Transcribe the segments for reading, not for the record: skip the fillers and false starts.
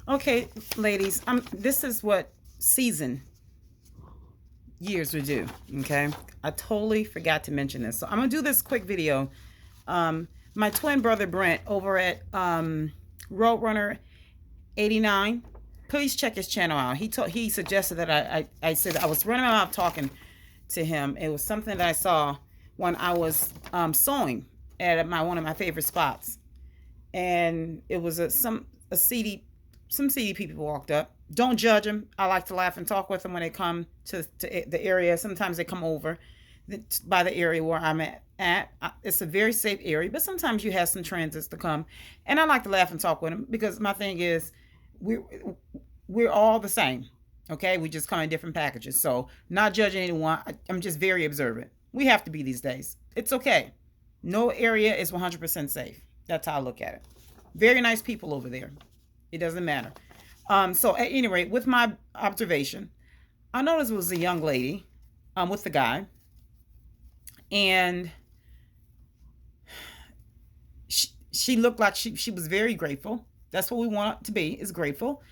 Okay, ladies, this is what season years would do. Okay, I totally forgot to mention this, so I'm gonna do this quick video. My twin brother Brent over at Roadrunner 89. Please check his channel out. He suggested that I said I was running my mouth talking to him. It was something that I saw when I was sewing at one of my favorite spots, and it was a CD some CD people walked up. Don't judge them. I like to laugh and talk with them when they come to the area. Sometimes they come over by the area where I'm at. It's a very safe area, but sometimes you have some transits to come, and I like to laugh and talk with them because my thing is we're we're all the same. Okay, we just come in different packages. So not judging anyone. I'm just very observant. We have to be these days. It's okay. No area is 100% safe. That's how I look at it. Very nice people over there. It doesn't matter. So at any rate, with my observation, I noticed it was a young lady with the guy, and she looked like she was very grateful. That's what we want to be, is grateful.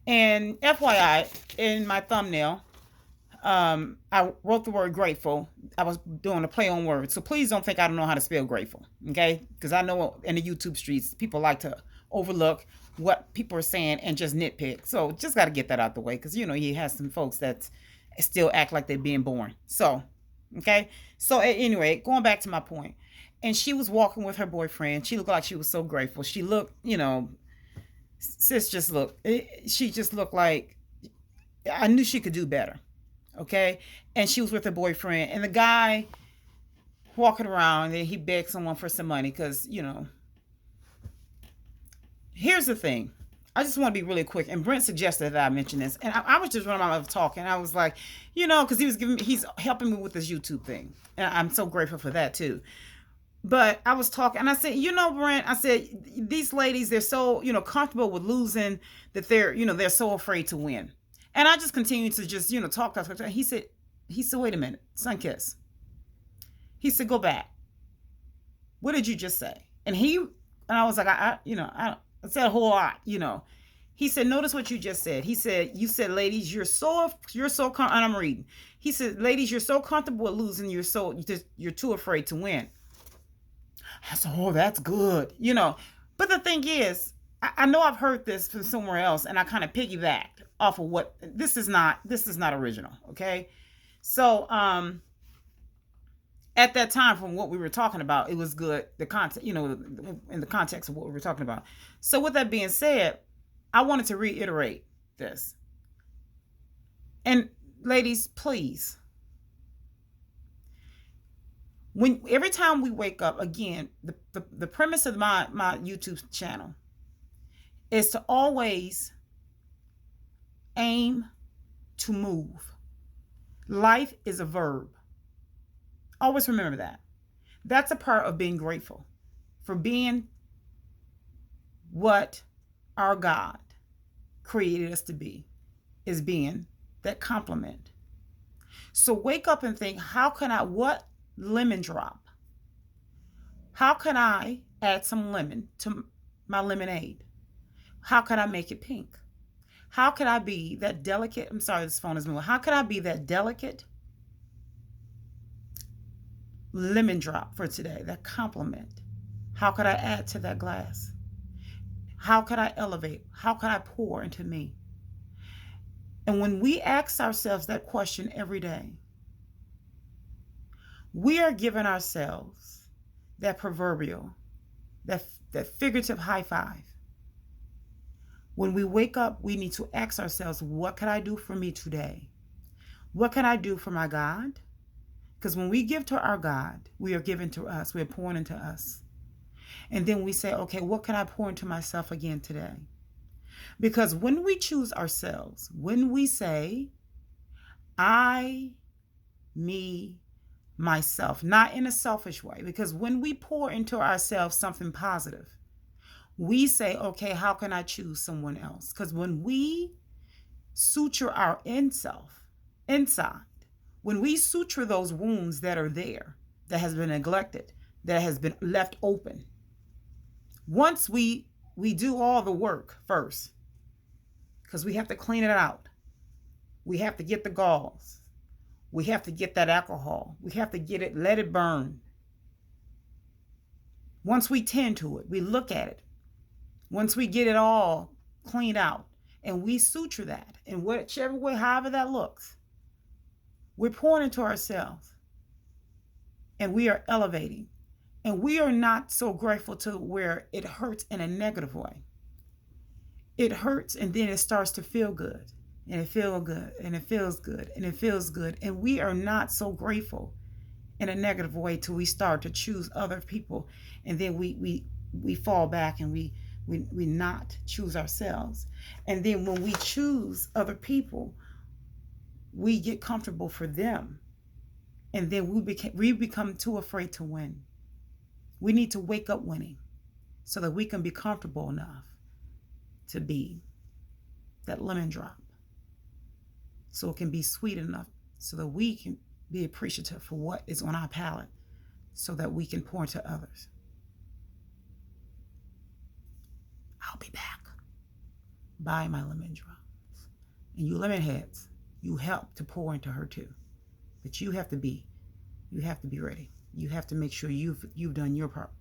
And FYI, in my thumbnail, I wrote the word grateful. I was doing a play on words. So please don't think I don't know how to spell grateful. Okay? Because I know in the YouTube streets, people like to overlook what people are saying and just nitpick. So just got to get that out the way. Because, he has some folks that still act like they're being born. So, okay? So at any rate, going back to my point. And she was walking with her boyfriend. She looked like she was so grateful. She looked, sis she just looked like I knew she could do better. Okay. And she was with her boyfriend, and the guy walking around, and he begged someone for some money because, here's the thing. I just want to be really quick. And Brent suggested that I mention this. And I was just running my mouth talking. I was like, because he's helping me with this YouTube thing. And I'm so grateful for that too. But I was talking, and I said, Brent, I said, these ladies, they're so, comfortable with losing that they're so afraid to win. And I just continued to just, talk. He said, wait a minute, Sunkiss. He said, go back. What did you just say? And I was like, I said a whole lot, He said, notice what you just said. He said, you said, ladies, you're so, and I'm reading. He said, ladies, you're so comfortable with losing. You're too afraid to win. I said, oh, that's good, But the thing is, I know I've heard this from somewhere else, and I kind of piggybacked off of what this is not original, okay? So at that time, from what we were talking about, it was good. The content, in the context of what we were talking about. So with that being said, I wanted to reiterate this. And ladies, please. Every time we wake up, again, the premise of my YouTube channel is to always aim to move. Life is a verb. Always remember that. That's a part of being grateful for being what our God created us to be, is being that complement. So wake up and think, what lemon drop? How can I add some lemon to my lemonade? How can I make it pink? How can I be that delicate? I'm sorry, this phone is moving. How can I be that delicate lemon drop for today, that compliment? How could I add to that glass? How could I elevate? How could I pour into me? And when we ask ourselves that question every day, we are giving ourselves that proverbial, that figurative high five. When we wake up, we need to ask ourselves, what can I do for me today? What can I do for my God? Because when we give to our God, we are giving to us. We're pouring into us. And then we say, okay, what can I pour into myself again today? Because when we choose ourselves, when we say, I, me, myself, not in a selfish way, because when we pour into ourselves something positive, we say, okay, how can I choose someone else? Because when we suture our inside, when we suture those wounds that are there, that has been neglected, that has been left open, once we do all the work first, because we have to clean it out. We have to get the galls. We have to get that alcohol. We have to get it, let it burn. Once we tend to it, we look at it. Once we get it all cleaned out and we suture that in whichever way, however that looks, we're pouring into ourselves and we are elevating. And we are not so grateful to where it hurts in a negative way. It hurts and then it starts to feel good. And it feels good. And it feels good. And it feels good. And we are not so grateful in a negative way till we start to choose other people. And then we fall back and we not choose ourselves. And then when we choose other people, we get comfortable for them. And then we become too afraid to win. We need to wake up winning so that we can be comfortable enough to be that lemon drop. So it can be sweet enough so that we can be appreciative for what is on our palate so that we can pour into others. I'll be back. Buy my lemon drops. And you lemon heads, you help to pour into her too. But you have to be ready. You have to make sure you've done your part.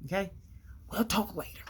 Okay? We'll talk later.